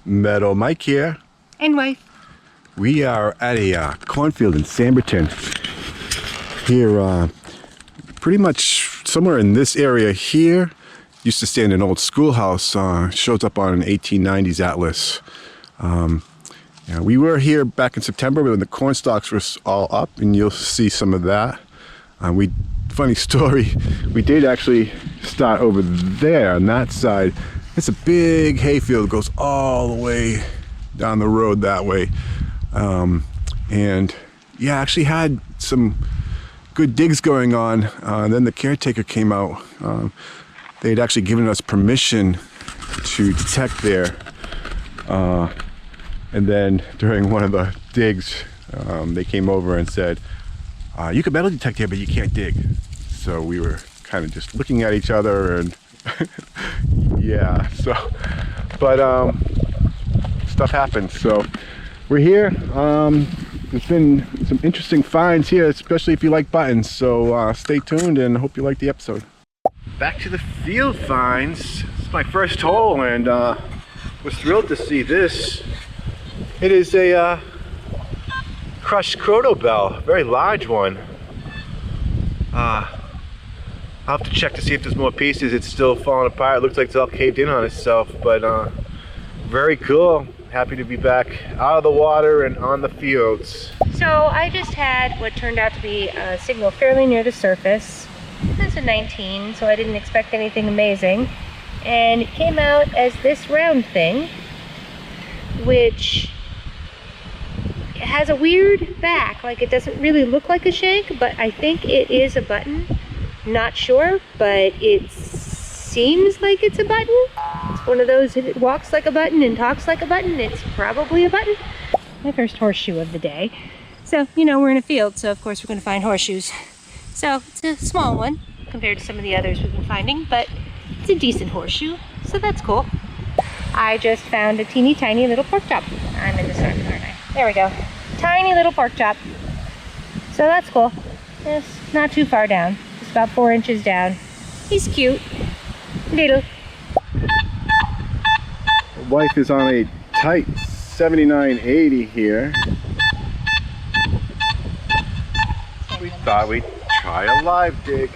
Meadow Mike here. And wife. We are at a cornfield in Samberton. Here, pretty much somewhere in this area here, used to stand an old schoolhouse. Shows up on an 1890s atlas. Yeah, we were here back in September when the corn stalks were all up, and you'll see some of that. Funny story, we did actually start over there on that side. It's a big hayfield, goes all the way down the road that way. And yeah, actually had some good digs going on. Then the caretaker came out. They had actually given us permission to detect there. And then during one of the digs, they came over and said, you can metal detect here, but you can't dig. So we were kind of just looking at each other and yeah, so, but stuff happens. So we're here. There's been some interesting finds here, especially if you like buttons. So stay tuned and hope you like the episode. Back to the field finds. This is my first hole and was thrilled to see this. It is a crushed croto bell, very large one. I'll have to check to see if there's more pieces. It's still falling apart. It looks like it's all caved in on itself, but very cool. Happy to be back out of the water and on the fields. So I just had what turned out to be a signal fairly near the surface. This is a 19, so I didn't expect anything amazing. And it came out as this round thing, which has a weird back. Like, it doesn't really look like a shank, but I think it is a button. Not sure, but it seems like it's a button. It's one of those, if it walks like a button and talks like a button, it's probably a button. My first horseshoe of the day. So, you know, we're in a field, so of course we're going to find horseshoes. So it's a small one compared to some of the others we've been finding, but it's a decent horseshoe, so that's cool. I just found a teeny tiny little pork chop. I'm in the sun, aren't I? There we go. Tiny little pork chop. So that's cool. It's not too far down. Just about 4 inches down. He's cute. Little. The wife is on a tight 79.80 here. We thought we'd try a live dig.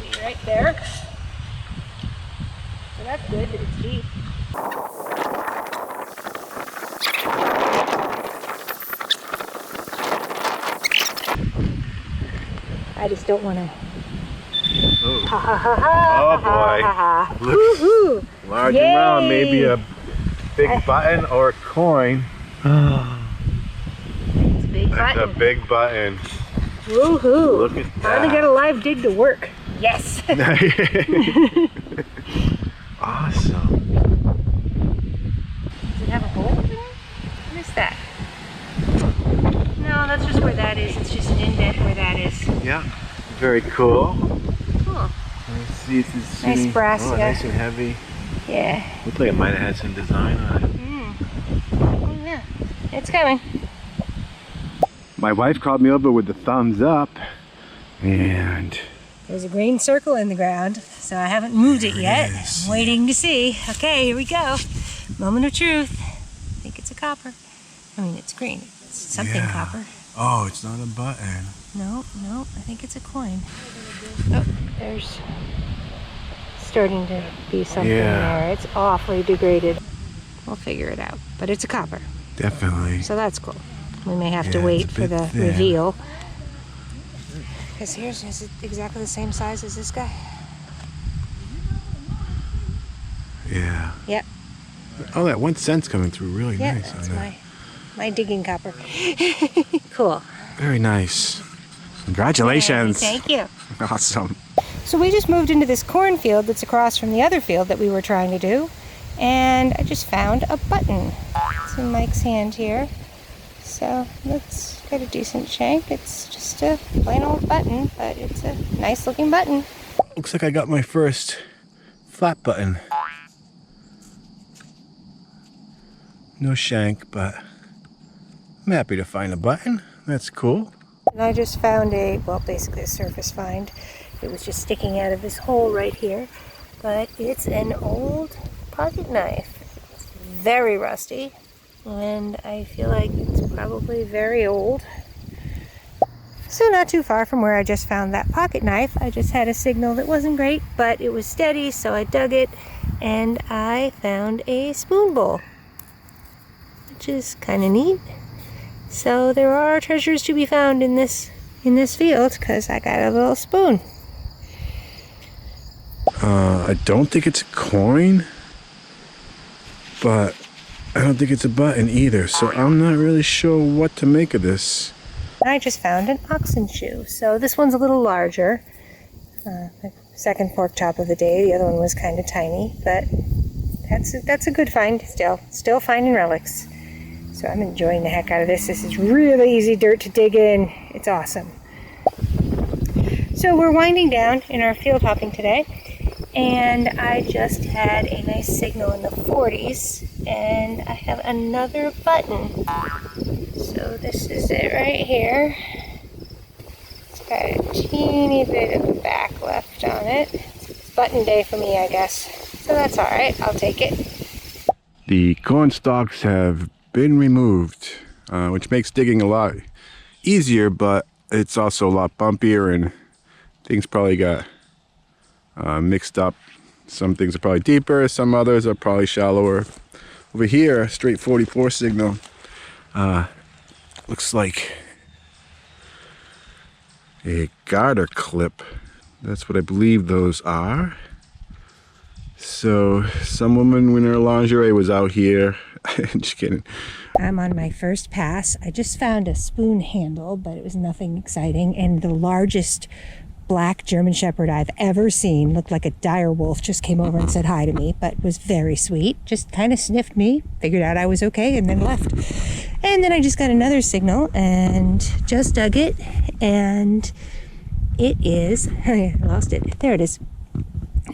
Be right there. So that's good that it's deep. I just don't want to. Oh. Ha ha ha ha. Oh boy. Ha, ha. Looks Woohoo. large Yay. and round, maybe a big button or a coin. It's a big That's button. a big button. Woohoo. Look at that. Finally got a live dig to work. Yes. Awesome. Does it have a hole in it? What is that? No, that's just where that is. It's just an indent where that is. Yeah, very cool. Cool. Let's see if it's Nice brass, oh, yeah. nice and heavy. Yeah. Looks like it might have had some design on it. Oh yeah. It's coming. My wife called me over with the thumbs up, and There's a green circle in the ground, so I haven't moved it yet. is. I'm waiting to see. Okay, here we go. Moment of truth. I think it's a copper. I mean, it's green. It's something Yeah. copper. Oh, it's not a button. No, I think it's a coin. Oh, there's starting to be something Yeah. there. It's awfully degraded. We'll figure it out, but it's a copper, Definitely. so that's cool. We may have to Yeah, wait it's a for bit the thin. reveal. Because here's, is it exactly the same size as this guy? Yeah. Yep. Oh, that 1 cent's coming through really Yeah, nice that's on that. my digging copper. Cool. Very nice. Congratulations. Thank you. Awesome. So we just moved into this cornfield that's across from the other field that we were trying to do, and I just found a button. It's in Mike's hand here. So it's got a decent shank. It's just a plain old button, but it's a nice looking button. Looks like I got my first flat button. No shank, but I'm happy to find a button. That's cool. And I just found basically a surface find. It was just sticking out of this hole right here. but it's an old pocket knife. It's very rusty, and I feel like it's probably very old. So not too far from where I just found that pocket knife, I just had a signal that wasn't great, but it was steady, so I dug it, and I found a spoon bowl, which is kind of neat. So there are treasures to be found in this field, because I got a little spoon. I don't think it's a coin, but I don't think it's a button either, so I'm not really sure what to make of this. I just found an oxen shoe, so this one's a little larger. The second pork chop of the day. The other one was kind of tiny, but that's a good find still finding relics. So I'm enjoying the heck out of this. This is really easy dirt to dig in. It's awesome. So we're winding down in our field hopping today, and I just had a nice signal in the 40s, and I have another button. So this is it right here. It's got a teeny bit of a back left on it. It's button day for me, I guess. So that's all right, I'll take it. The corn stalks have been removed, which makes digging a lot easier, but it's also a lot bumpier, and things probably got mixed up. Some things are probably deeper, some others are probably shallower. Over here, straight 44 signal, looks like a garter clip. That's what I believe those are. So some woman in her lingerie was out here. Just kidding. I'm on my first pass. I just found a spoon handle, but it was nothing exciting, and the largest black German Shepherd I've ever seen. Looked like a dire wolf. Just came over and said hi to me, but was very sweet. Just kind of sniffed me, figured out I was okay, and then left. And then I just got another signal and just dug it, and it is, I lost it. There it is.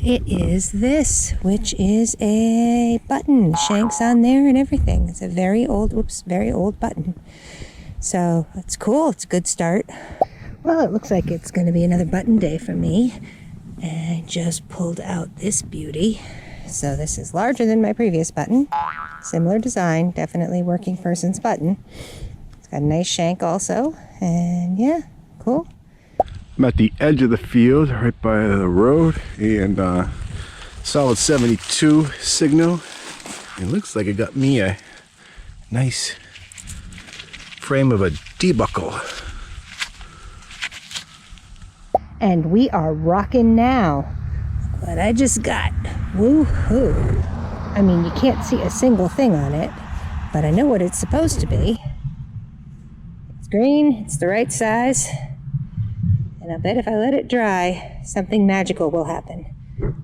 It is this, which is a button. Shanks on there and everything. It's a very old button. So it's cool. It's a good start. Well, it looks like it's going to be another button day for me. And I just pulled out this beauty. So this is larger than my previous button. Similar design, definitely working person's button. It's got a nice shank also. And yeah, cool. I'm at the edge of the field, right by the road, and solid 72 signal. It looks like it got me a nice frame of a debuckle. And we are rocking now. What I just got. Woohoo. I mean, you can't see a single thing on it, but I know what it's supposed to be. It's green, it's the right size, and I bet if I let it dry, something magical will happen.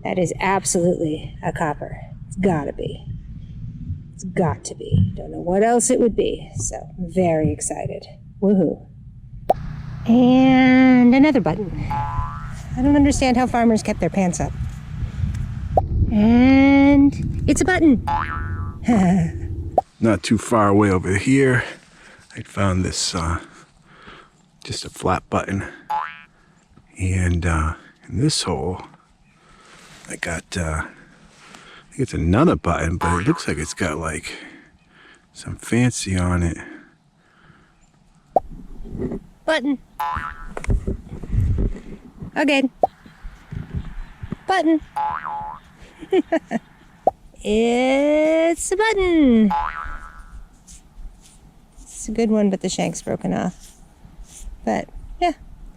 That is absolutely a copper. It's gotta be. It's got to be. Don't know what else it would be, so I'm very excited. Woohoo. And another button. I don't understand how farmers kept their pants up. And it's a button. Not too far away over here, I found this just a flat button, and in this hole I got I think it's another button, but it looks like it's got like some fancy on it. Button. Again. Button. It's a button. It's a good one, but the shank's broken off. But yeah,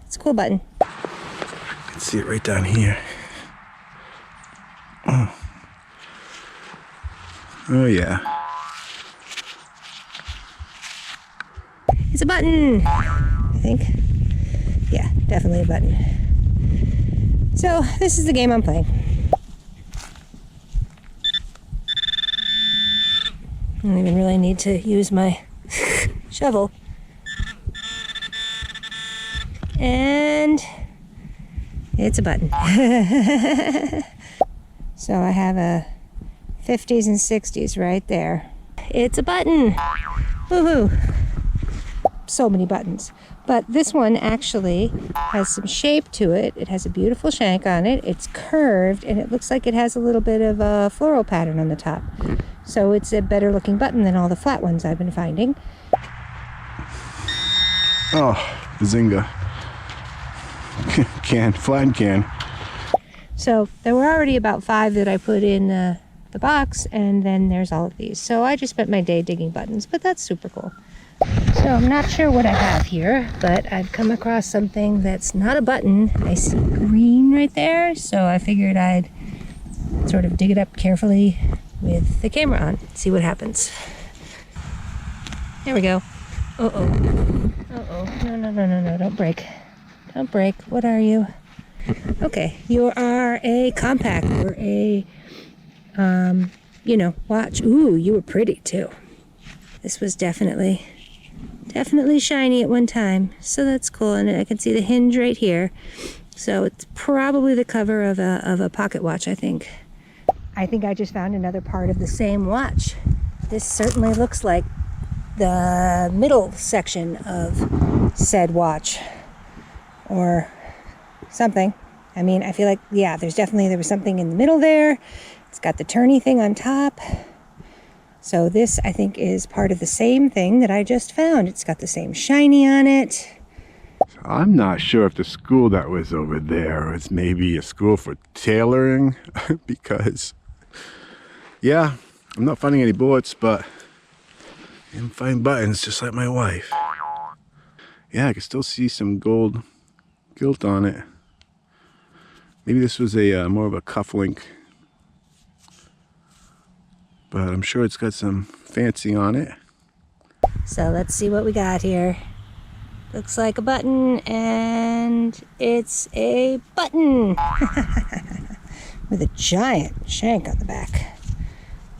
it's a cool button. You can see it right down here. Oh yeah. It's a button, I think. Yeah, definitely a button. So this is the game I'm playing. I don't even really need to use my shovel. And it's a button. So I have a 50s and 60s right there. It's a button. Woohoo. So many buttons. But this one actually has some shape to it. It has a beautiful shank on it. It's curved, and it looks like it has a little bit of a floral pattern on the top. So it's a better looking button than all the flat ones I've been finding. Oh, Zynga. Flattened can. So there were already about 5 that I put in the box, and then there's all of these. So I just spent my day digging buttons, but that's super cool. So I'm not sure what I have here, but I've come across something that's not a button. I see green right there, so I figured I'd sort of dig it up carefully with the camera on, see what happens. There we go. Uh-oh. Uh-oh. No, don't break. Don't break. What are you? Okay, you are a compact or a, watch. Ooh, you were pretty too. This was definitely shiny at one time, so that's cool. And I can see the hinge right here, so it's probably the cover of a pocket watch. I think I just found another part of the same watch. This certainly looks like the middle section of said watch or something. I mean, I feel like, yeah, there was something in the middle there. It's got the turny thing on top. So this, I think, is part of the same thing that I just found. It's got the same shiny on it. I'm not sure if the school that was over there was maybe a school for tailoring, because, yeah, I'm not finding any bullets, but I'm finding buttons just like my wife. Yeah, I can still see some gold gilt on it. Maybe this was a more of a cufflink, but I'm sure it's got some fancy on it. So let's see what we got here. Looks like a button, and it's a button with a giant shank on the back.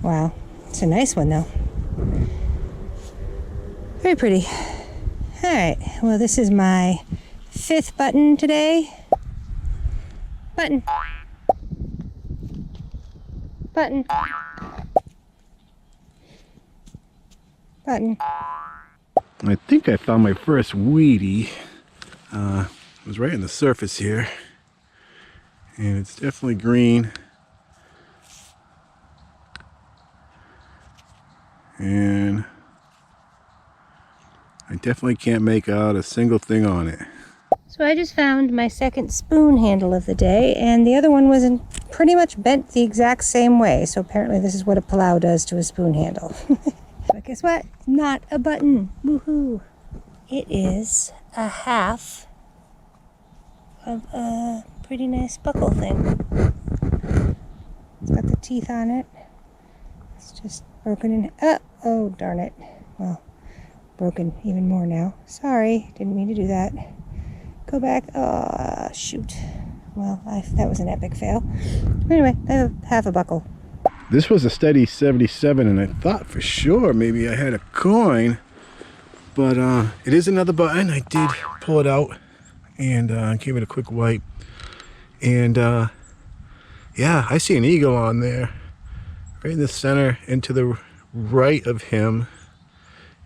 Wow, it's a nice one though. Very pretty. All right, well, this is my 5th button today. Button. Button. Button. I think I found my first Wheatie. It was right on the surface here, and it's definitely green. And I definitely can't make out a single thing on it. So I just found my 2nd spoon handle of the day, and the other one was pretty much bent the exact same way. So apparently this is what a plow does to a spoon handle. But guess what? Not a button. Woohoo! It is a half of a pretty nice buckle thing. It's got the teeth on it. It's just broken in. Oh, darn it. Well, broken even more now. Sorry, didn't mean to do that. Go back. Oh, shoot. Well, that was an epic fail. Anyway, I have half a buckle. This was a steady 77, and I thought for sure maybe I had a coin, but it is another button. I did pull it out and gave it a quick wipe, and yeah, I see an eagle on there right in the center, and to the right of him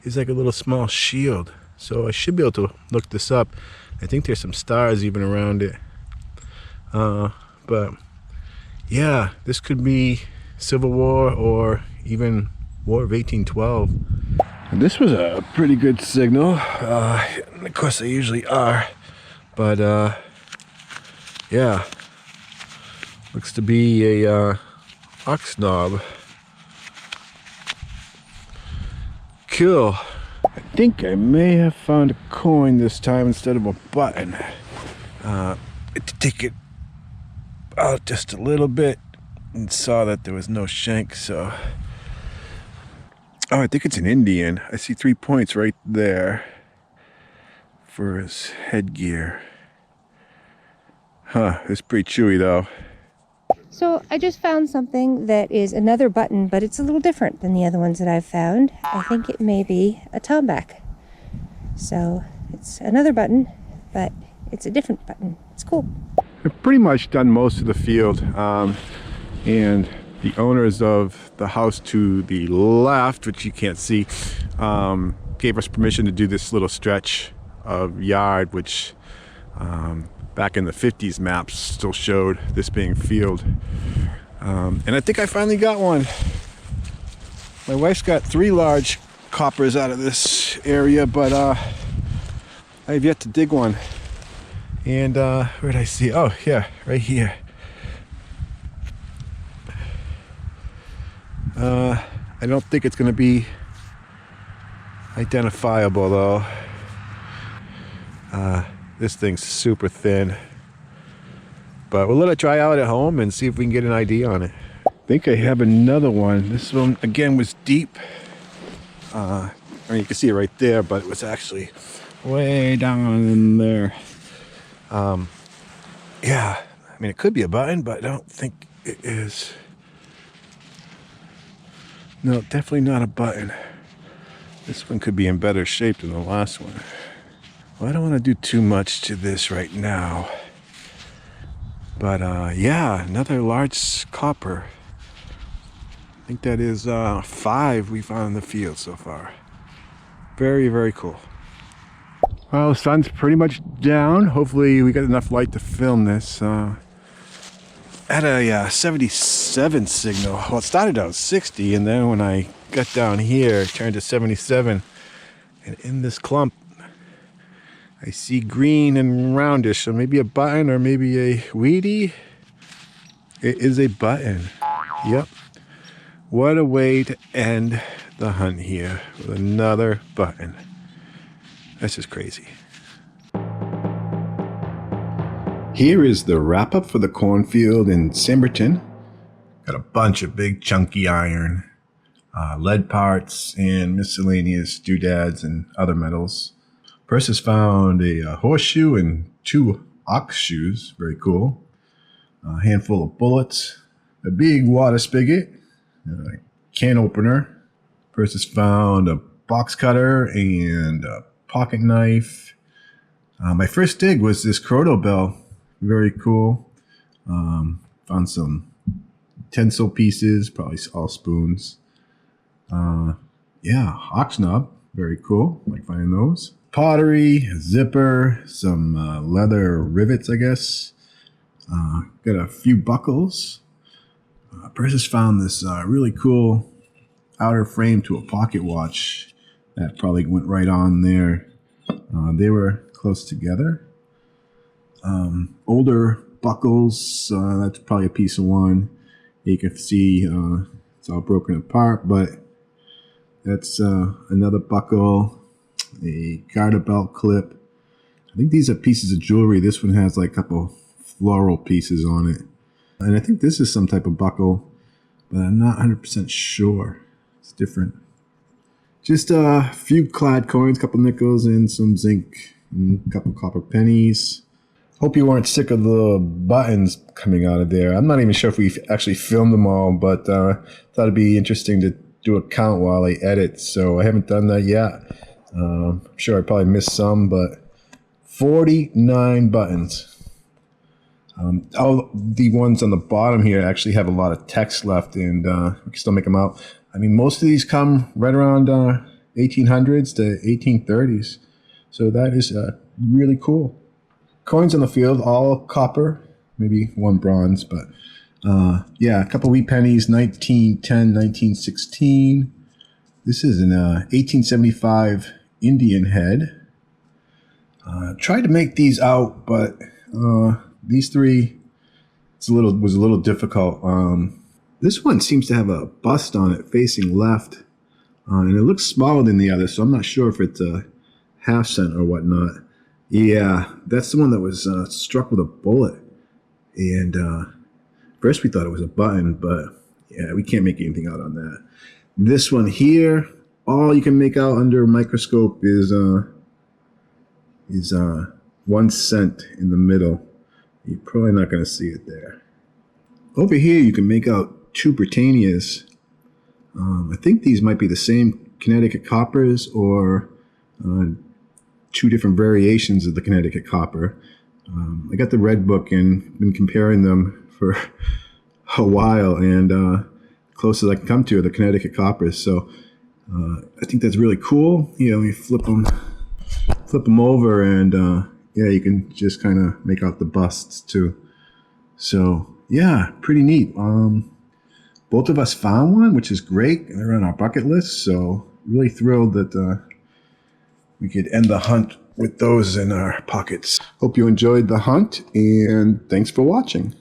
is like a little small shield. So I should be able to look this up. I think there's some stars even around it, but yeah, this could be Civil War or even War of 1812. And this was a pretty good signal. Of course they usually are, but yeah, looks to be a ox knob. Cool. I think I may have found a coin this time instead of a button. To take it out just a little bit, and saw that there was no shank, so I think it's an Indian. I see 3 points right there for his headgear. It's pretty chewy though. So I just found something that is another button, but it's a little different than the other ones that I've found. I think it may be a Tombac. So it's another button, but it's a different button. It's cool. I've pretty much done most of the field. And the owners of the house to the left, which you can't see, gave us permission to do this little stretch of yard, which back in the 50s maps still showed this being field. And I think I finally got one. My wife's got 3 large coppers out of this area, but I have yet to dig one. And where did I see? Oh yeah, right here. I don't think it's going to be identifiable though. This thing's super thin, but we'll let it dry out at home and see if we can get an ID on it. I think I have another one. This one again was deep. I mean, you can see it right there, but it was actually way down in there. Yeah, I mean, it could be a button, but I don't think it is. No, definitely not a button. This one could be in better shape than the last one. Well, I don't want to do too much to this right now. But yeah, another large copper. I think that is 5 we found in the field so far. Very, very cool. Well, the sun's pretty much down. Hopefully we got enough light to film this. At a 77 signal. Well, it started out 60, and then when I got down here, it turned to 77. And in this clump, I see green and roundish, so maybe a button or maybe a weedy. It is a button. Yep. What a way to end the hunt here with another button. That's just crazy. Here is the wrap up for the cornfield in Simberton. Got a bunch of big chunky iron, lead parts, and miscellaneous doodads and other metals. Persis found a horseshoe and 2 ox shoes, very cool. A handful of bullets, a big water spigot, a can opener. Persis found a box cutter and a pocket knife. My first dig was this croto bell, very cool. Found some utensil pieces, probably all spoons. Yeah, ox knob, very cool, like finding those. Pottery, a zipper, some leather rivets, I guess. Got a few buckles. Persis found this really cool outer frame to a pocket watch that probably went right on there. They were close together. Older buckles, that's probably a piece of one. You can see it's all broken apart, but that's another buckle. A garter belt clip. I think these are pieces of jewelry. This one has like a couple floral pieces on it. And I think this is some type of buckle, but I'm not 100% sure. It's different. Just a few clad coins, a couple nickels, and some zinc, and a couple copper pennies. Hope you weren't sick of the buttons coming out of there. I'm not even sure if we actually filmed them all, but thought it'd be interesting to do a count while I edit. So I haven't done that yet. I'm sure I probably missed some, but 49 buttons. All the ones on the bottom here actually have a lot of text left, and we can still make them out. I mean, most of these come right around 1800s to 1830s, so that is really cool. Coins on the field, all copper, maybe 1 bronze, but yeah, a couple wheat pennies, 1910, 1916. This is an 1875 Indian head. Tried to make these out, but these 3 was a little difficult. This one seems to have a bust on it facing left, and it looks smaller than the other, so I'm not sure if it's a half cent or whatnot. Yeah, that's the one that was struck with a bullet, and first we thought it was a button, but yeah, we can't make anything out on that. This one here, all you can make out under a microscope is 1 cent in the middle. You're probably not going to see it there. Over here, you can make out 2 Britannias. I think these might be the same Connecticut coppers or 2 different variations of the Connecticut copper. I got the red book and been comparing them for a while, and closest I can come to are the Connecticut coppers. So I think that's really cool. You know, you flip them flip them over, and yeah, you can just kind of make out the busts too. So yeah, pretty neat. Both of us found one, which is great. They're on our bucket list, so really thrilled that we could end the hunt with those in our pockets. Hope you enjoyed the hunt, and thanks for watching.